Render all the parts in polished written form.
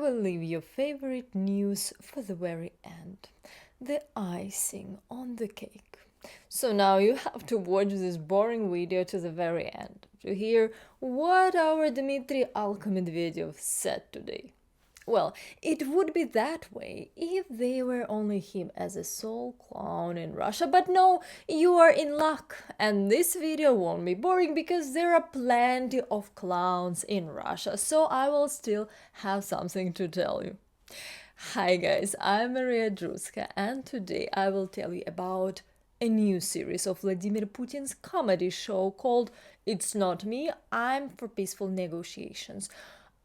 will leave your favorite news for the very end, the icing on the cake. So now you have to watch this boring video to the very end to hear what our Dmitry Medvedev said today. Well, it would be that way if they were only him as a sole clown in Russia, but no, you are in luck, and this video won't be boring because there are plenty of clowns in Russia, so I will still have something to tell you. Hi guys, I'm Maria Drutska, and today I will tell you about a new series of Vladimir Putin's comedy show called It's Not Me, I'm for Peaceful Negotiations.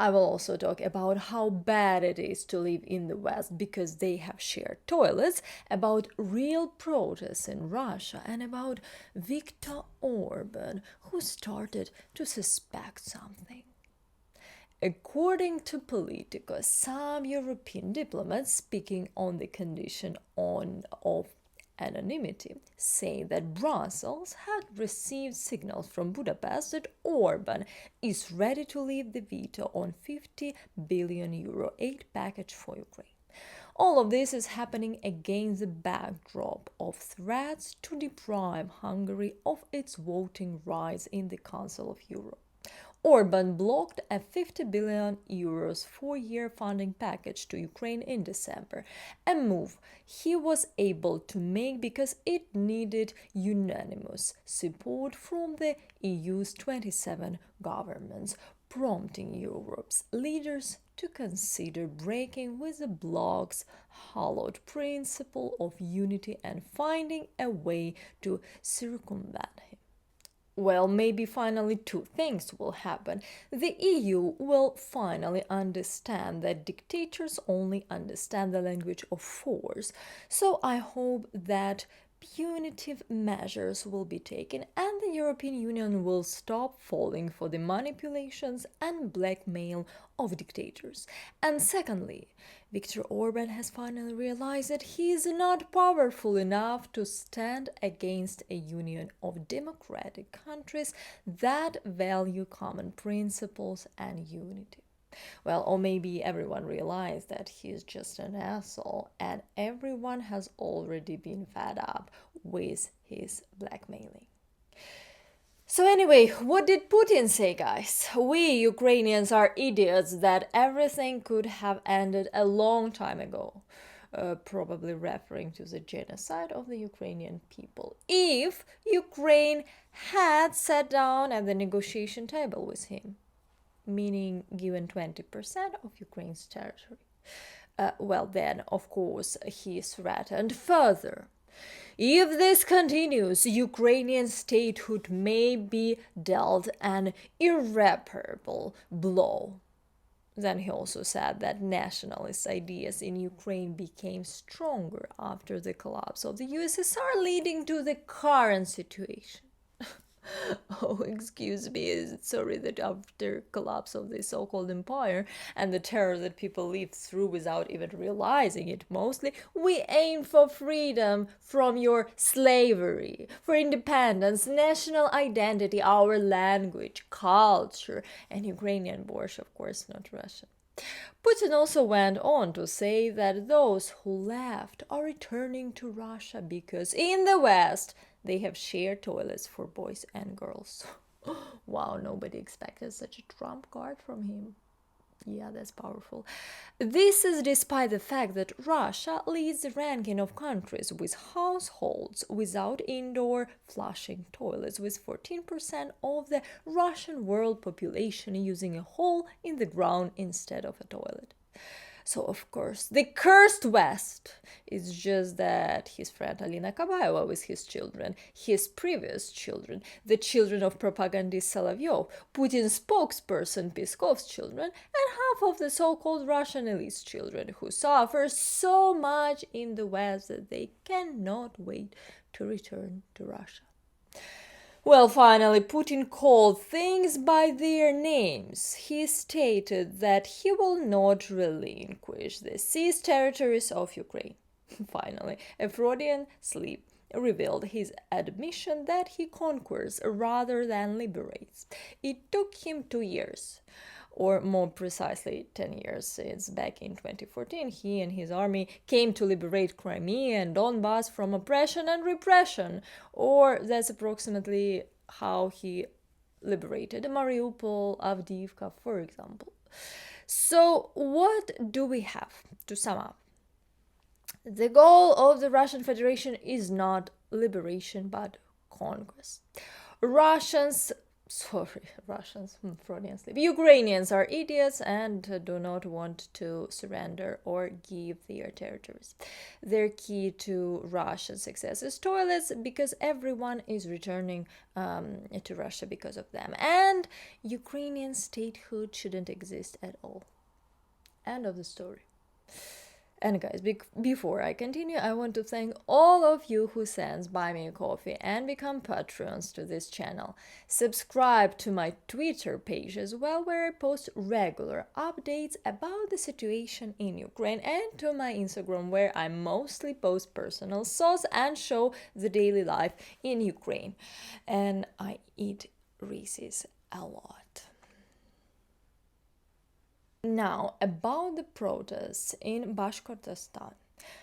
I will also talk about how bad it is to live in the West because they have shared toilets, about real protests in Russia, and about Viktor Orban, who started to suspect something. According to Politico, some European diplomats speaking on the condition of anonymity say that Brussels had received signals from Budapest that Orban is ready to leave the veto on €50 billion aid package for Ukraine. All of this is happening against the backdrop of threats to deprive Hungary of its voting rights in the Council of Europe. Orban blocked a €50 billion 4-year funding package to Ukraine in December, a move he was able to make because it needed unanimous support from the EU's 27 governments, prompting Europe's leaders to consider breaking with the bloc's hallowed principle of unity and finding a way to circumvent him. Well, maybe finally two things will happen. The EU will finally understand that dictators only understand the language of force. So I hope that punitive measures will be taken and the European Union will stop falling for the manipulations and blackmail of dictators. And secondly, Viktor Orban has finally realized that he is not powerful enough to stand against a union of democratic countries that value common principles and unity. Well, or maybe everyone realized that he's just an asshole and everyone has already been fed up with his blackmailing. So anyway, what did Putin say, guys? We Ukrainians are idiots that everything could have ended a long time ago. Probably referring to the genocide of the Ukrainian people. If Ukraine had sat down at the negotiation table with him, meaning given 20% of Ukraine's territory. Well, then, of course, he threatened further. If this continues, Ukrainian statehood may be dealt an irreparable blow. Then he also said that nationalist ideas in Ukraine became stronger after the collapse of the USSR, leading to the current situation. Oh, excuse me, sorry that after collapse of the so-called empire and the terror that people lived through without even realizing it mostly, we aim for freedom from your slavery, for independence, national identity, our language, culture, and Ukrainian borscht, of course, not Russian. Putin also went on to say that those who left are returning to Russia because in the West they have shared toilets for boys and girls. Wow, nobody expected such a trump card from him. Yeah, that's powerful. This is despite the fact that Russia leads the ranking of countries with households without indoor flushing toilets, with 14% of the Russian world population using a hole in the ground instead of a toilet. So, of course, the cursed West is just that his friend Alina Kabayeva with his children, his previous children, the children of propagandist Solovyov, Putin's spokesperson Peskov's children, and half of the so-called Russian elite's children who suffer so much in the West that they cannot wait to return to Russia. Well, finally, Putin called things by their names. He stated that he will not relinquish the seized territories of Ukraine. Finally, a Freudian slip revealed his admission that he conquers rather than liberates. It took him 2 years. or more precisely 10 years, since back in 2014 he and his army came to liberate Crimea and Donbass from oppression and repression, or that's approximately how he liberated Mariupol, Avdiivka, for example. So what do we have to sum up? The goal of the Russian Federation is not liberation but conquest. Russians, Freudian slip. Ukrainians are idiots and do not want to surrender or give their territories. Their key to Russian success is toilets, because everyone is returning to Russia because of them. And Ukrainian statehood shouldn't exist at all. End of the story. And guys, before I continue, I want to thank all of you who sends Buy Me a Coffee and become patrons to this channel. Subscribe to my Twitter page as well, where I post regular updates about the situation in Ukraine, and to my Instagram, where I mostly post personal thoughts and show the daily life in Ukraine. And I eat Reese's a lot. Now, about the protests in Bashkortostan.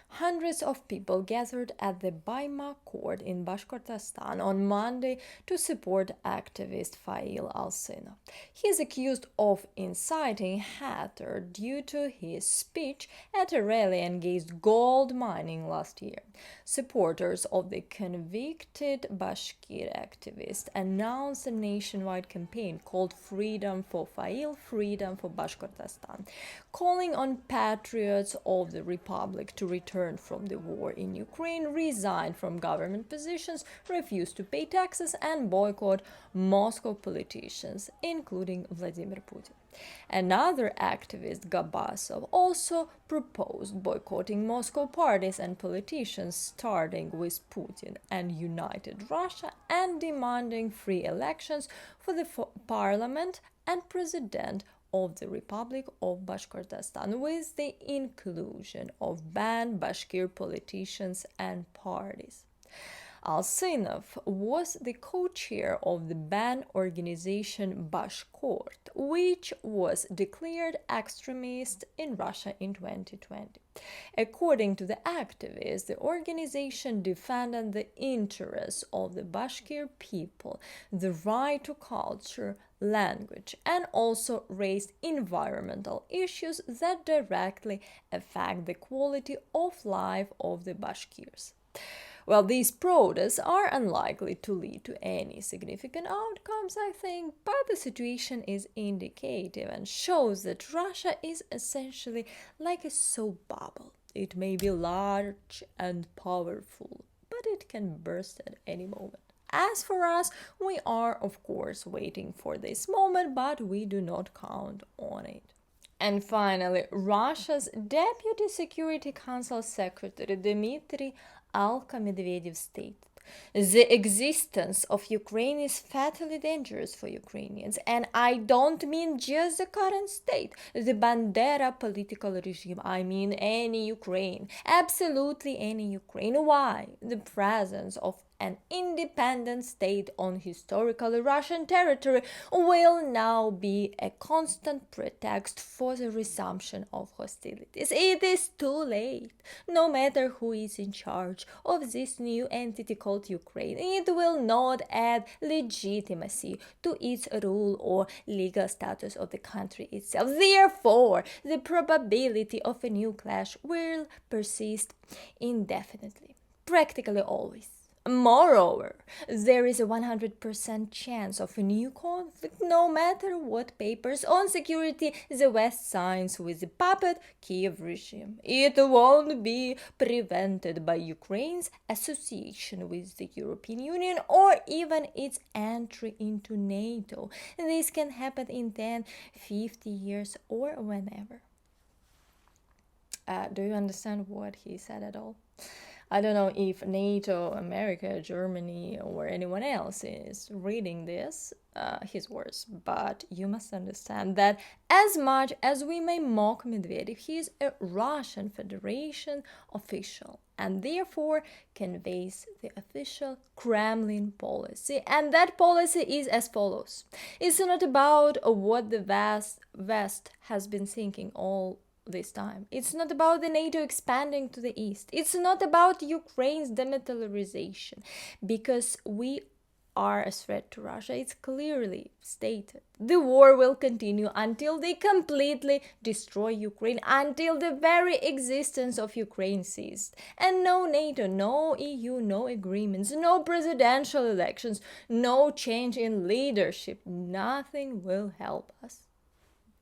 Hundreds of people gathered at the Baima court in Bashkortostan on Monday to support activist Fail Alsina. He is accused of inciting hatred due to his speech at a rally against gold mining last year. Supporters of the convicted Bashkir activist announced a nationwide campaign called Freedom for Fail, Freedom for Bashkortostan, calling on patriots of the republic to return from the war in Ukraine, resign from government positions, refuse to pay taxes, and boycott Moscow politicians, including Vladimir Putin. Another activist, Gabasov, also proposed boycotting Moscow parties and politicians, starting with Putin and United Russia, and demanding free elections for the parliament and president of the Republic of Bashkortostan, with the inclusion of banned Bashkir politicians and parties. Alsinov was the co-chair of the banned organization Bashkort, which was declared extremist in Russia in 2020. According to the activists, the organization defended the interests of the Bashkir people, the right to culture, language, and also raised environmental issues that directly affect the quality of life of the Bashkirs. Well, these protests are unlikely to lead to any significant outcomes, I think, but the situation is indicative and shows that Russia is essentially like a soap bubble. It may be large and powerful, but it can burst at any moment. As for us, we are, of course, waiting for this moment, but we do not count on it. And finally, Russia's Deputy Security Council Secretary Dmitry Medvedev stated, "The existence of Ukraine is fatally dangerous for Ukrainians, and I don't mean just the current state, the Bandera political regime. I mean any Ukraine, absolutely any Ukraine. Why? The presence of an independent state on historically Russian territory will now be a constant pretext for the resumption of hostilities. It is too late. No matter who is in charge of this new entity called Ukraine, it will not add legitimacy to its rule or legal status of the country itself. Therefore, the probability of a new clash will persist indefinitely, practically always. Moreover, there is a 100% chance of a new conflict, no matter what papers on security the West signs with the puppet Kiev regime. It won't be prevented by Ukraine's association with the European Union or even its entry into NATO. This can happen in 10, 50 years or whenever." Do you understand what he said at all? I don't know if NATO, America, Germany, or anyone else is reading this, his words, but you must understand that as much as we may mock Medvedev, he is a Russian Federation official and therefore conveys the official Kremlin policy. And that policy is as follows. It's not about what the West has been thinking all this time. It's not about the NATO expanding to the east. It's not about Ukraine's demilitarization, because we are a threat to Russia. It's clearly stated. The war will continue until they completely destroy Ukraine, until the very existence of Ukraine ceased. And no NATO, no EU, no agreements, no presidential elections, no change in leadership, nothing will help us.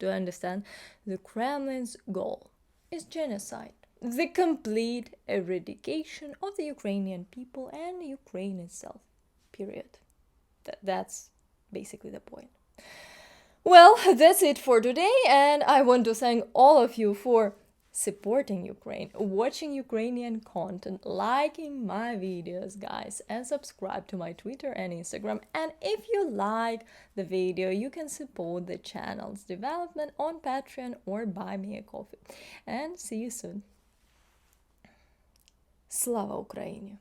To understand, the Kremlin's goal is genocide, the complete eradication of the Ukrainian people and Ukraine itself. Period. That's basically the point. Well, that's it for today, and I want to thank all of you for supporting Ukraine, watching Ukrainian content, liking my videos, guys, and subscribe to my Twitter and Instagram. And if you like the video, you can support the channel's development on Patreon or buy me a coffee. And see you soon. Slava Ukraini!